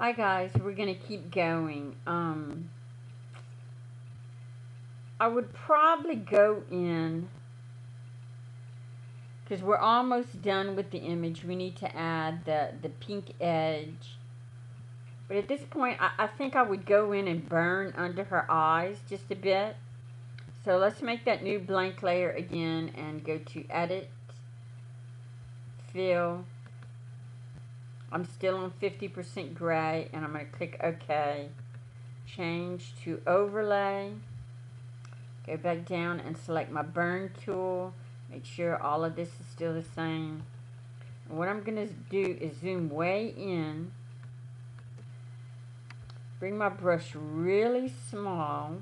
Hi guys, we're gonna keep going. I would probably go in because we're almost done with the image. We need to add the pink edge. But at this point, I think I would go in and burn under her eyes just a bit. So let's make that new blank layer again and go to Edit, Fill. I'm still on 50% gray and I'm going to click OK. Change to Overlay. Go back down and select my Burn tool. Make sure all of this is still the same. And what I'm going to do is zoom way in. Bring my brush really small.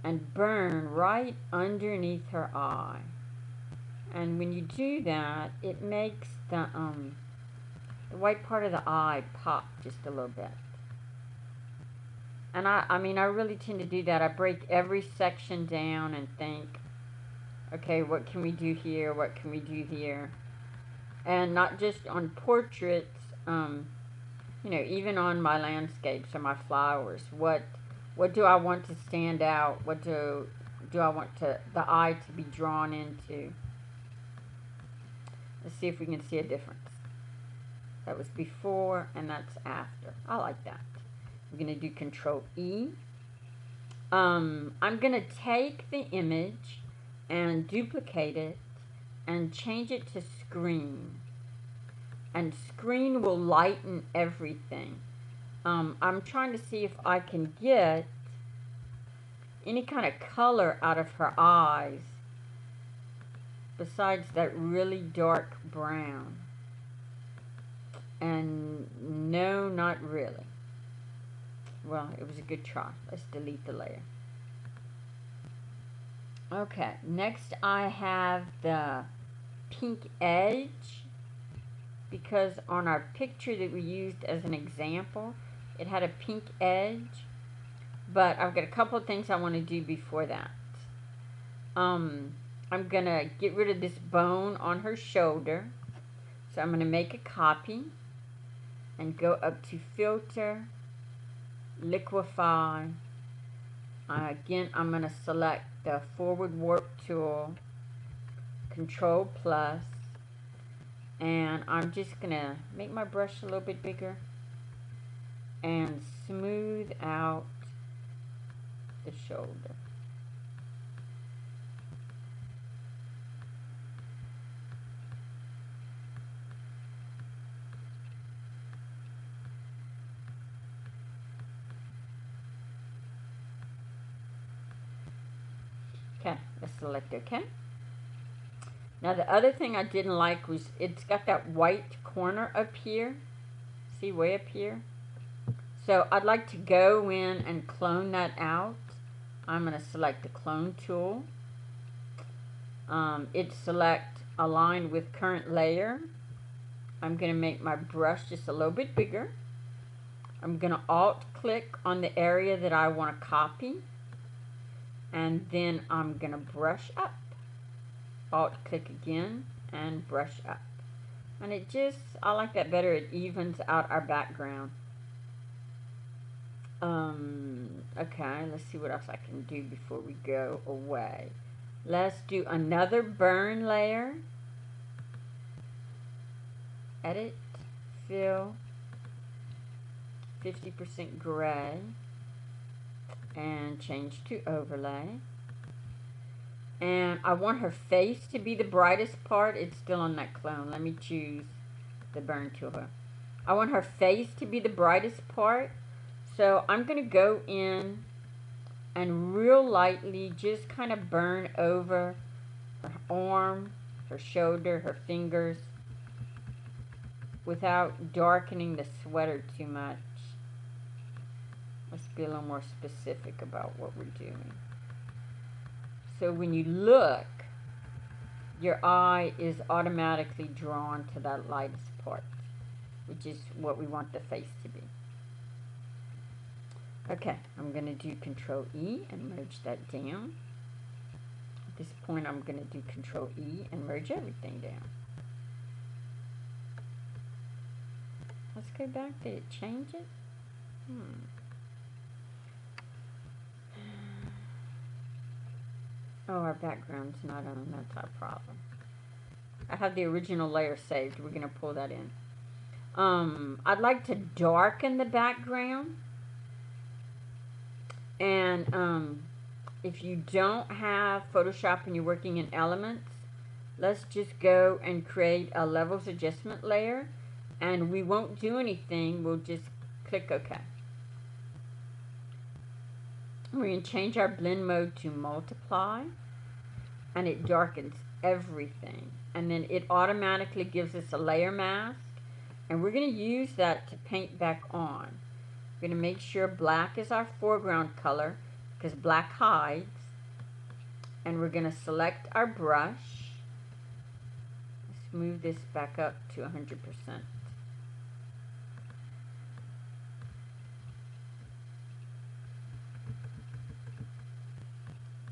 And burn right underneath her eye. And when you do that, it makes the white part of the eye pop just a little bit. And I mean, I really tend to do that. I break every section down and think, okay, what can we do here? What can we do here? And not just on portraits, you know, even on my landscapes or my flowers. What do I want to stand out? What do I want the eye to be drawn into? Let's see if we can see a difference. That was before and that's after. I like that. I'm going to do Control E. I'm going to take the image and duplicate it and change it to screen. And screen will lighten everything. I'm trying to see if I can get any kind of color out of her eyes besides that really dark brown. And no, not really. Well, it was a good try. Let's delete the layer. Okay, next I have the pink edge, because on our picture that we used as an example, it had a pink edge. But I've got a couple of things I want to do before that. I'm going to get rid of this bone on her shoulder. So I'm going to make a copy and go up to Filter, Liquify. Again, I'm going to select the Forward Warp tool, Control Plus, and I'm just going to make my brush a little bit bigger and smooth out the shoulder. Okay, let's select OK. Now the other thing I didn't like was it's got that white corner up here. See, way up here? So I'd like to go in and clone that out. I'm going to select the Clone tool. It's select Align with Current Layer. I'm going to make my brush just a little bit bigger. I'm going to Alt-click on the area that I want to copy. And then I'm going to brush up. Alt-click again and brush up. And it just, I like that better. It evens out our background. Okay, let's see what else I can do before we go away. Let's do another burn layer. Edit, Fill, 50% gray, and change to Overlay. And I want her face to be the brightest part. It's still on that clone. Let me choose the burn tool. I want her face to be the brightest part. So I'm going to go in and real lightly just kind of burn over her arm, her shoulder, her fingers, without darkening the sweater too much. Let's be a little more specific about what we're doing. So when you look, your eye is automatically drawn to that lightest part, which is what we want the face to be. Okay, I'm going to do Control E and merge that down. At this point, I'm going to do Control E and merge everything down. Let's go back. Did it change it? Oh, our background's not on. That's our problem. I have the original layer saved. We're going to pull that in. I'd like to darken the background. And if you don't have Photoshop and you're working in Elements, let's just go and create a levels adjustment layer. And we won't do anything. We'll just click OK. We're going to change our blend mode to multiply. And it darkens everything. And then it automatically gives us a layer mask. And we're going to use that to paint back on. We're going to make sure black is our foreground color because black hides. And we're going to select our brush. Let's move this back up to 100%.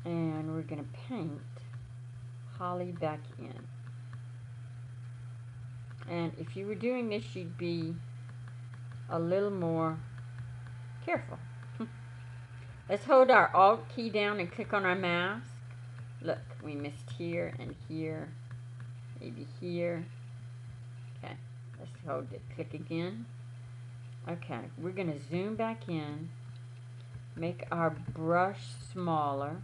And we're going to paint Holly back in. And if you were doing this, you'd be a little more careful. Let's hold our Alt key down and click on our mask. Look, we missed here and here, maybe here. Okay, let's hold it. Click again. Okay, we're going to zoom back in, make our brush smaller.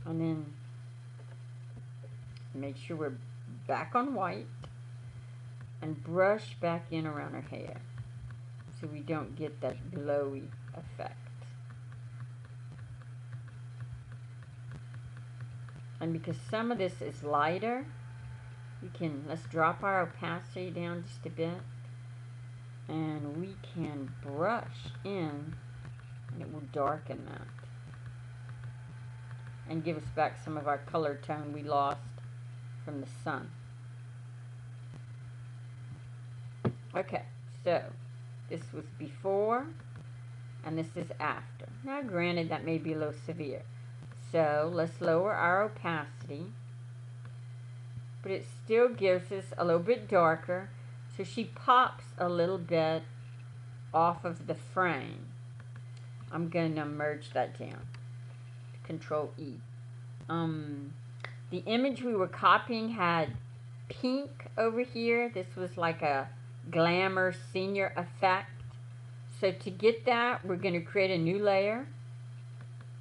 And then make sure we're back on white and brush back in around her hair so we don't get that glowy effect. And because some of this is lighter, let's drop our opacity down just a bit and we can brush in and it will darken that. And give us back some of our color tone we lost from the sun. Okay, so this was before and this is after. Now granted that may be a little severe. So let's lower our opacity. But it still gives us a little bit darker. So she pops a little bit off of the frame. I'm going to merge that down. Control E. The image we were copying had pink over here. This was like a glamour senior effect. So to get that, we're going to create a new layer.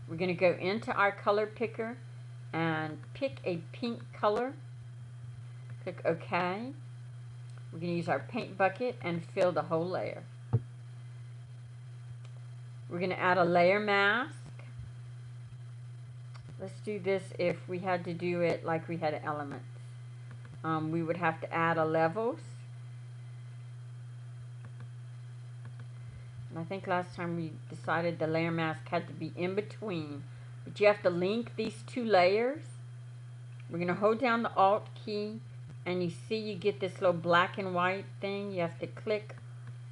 We're going to go into our color picker and pick a pink color. Click OK. We're going to use our paint bucket and fill the whole layer. We're going to add a layer mask. Let's do this if we had to do it like we had elements. We would have to add a levels. And I think last time we decided the layer mask had to be in between. But you have to link these two layers. We're going to hold down the Alt key. And you see you get this little black and white thing. You have to click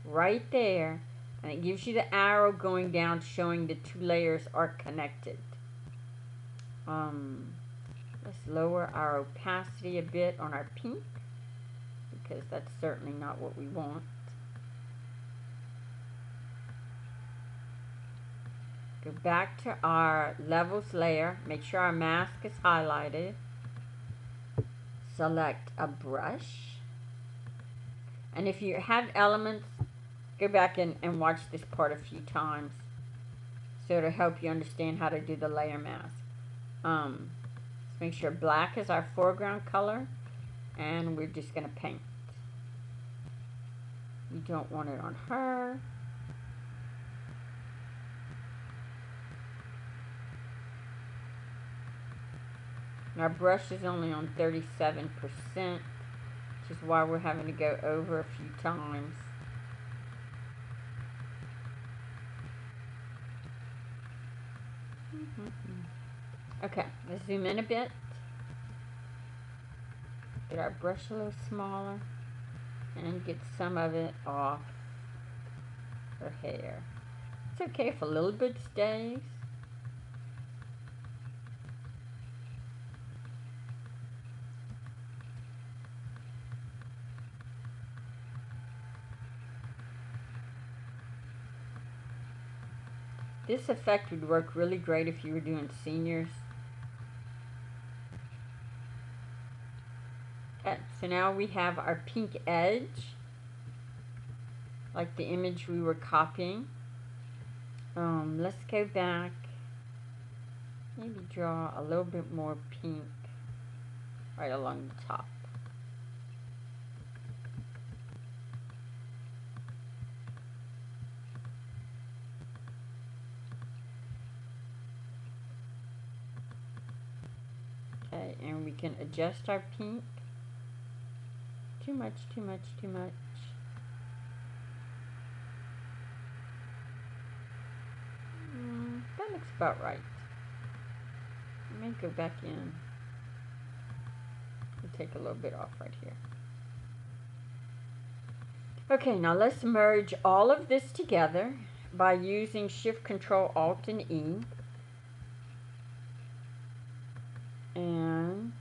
right there. And it gives you the arrow going down showing the two layers are connected. Let's lower our opacity a bit on our pink because that's certainly not what we want. Go back to our levels layer, make sure our mask is highlighted. Select a brush. And if you have elements, go back and watch this part a few times so it'll help you understand how to do the layer mask. Let's make sure black is our foreground color and we're just going to paint. We don't want it on her. And our brush is only on 37%, which is why we're having to go over a few times. Okay, let's zoom in a bit. Get our brush a little smaller and get some of it off her hair. It's okay if a little bit stays. This effect would work really great if you were doing seniors. Okay, so now we have our pink edge, like the image we were copying. Let's go back, maybe draw a little bit more pink right along the top. Okay, and we can adjust our pink. Too much, too much, too much. That looks about right. Let me go back in. I'll take a little bit off right here. Okay, now let's merge all of this together by using Shift, Control, Alt, and E. And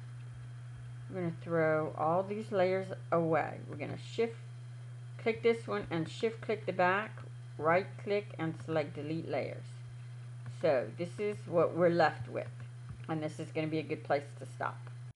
we're going to throw all these layers away. We're going to Shift, click this one, and Shift click the back, right click, and select Delete Layers. So this is what we're left with. And this is going to be a good place to stop.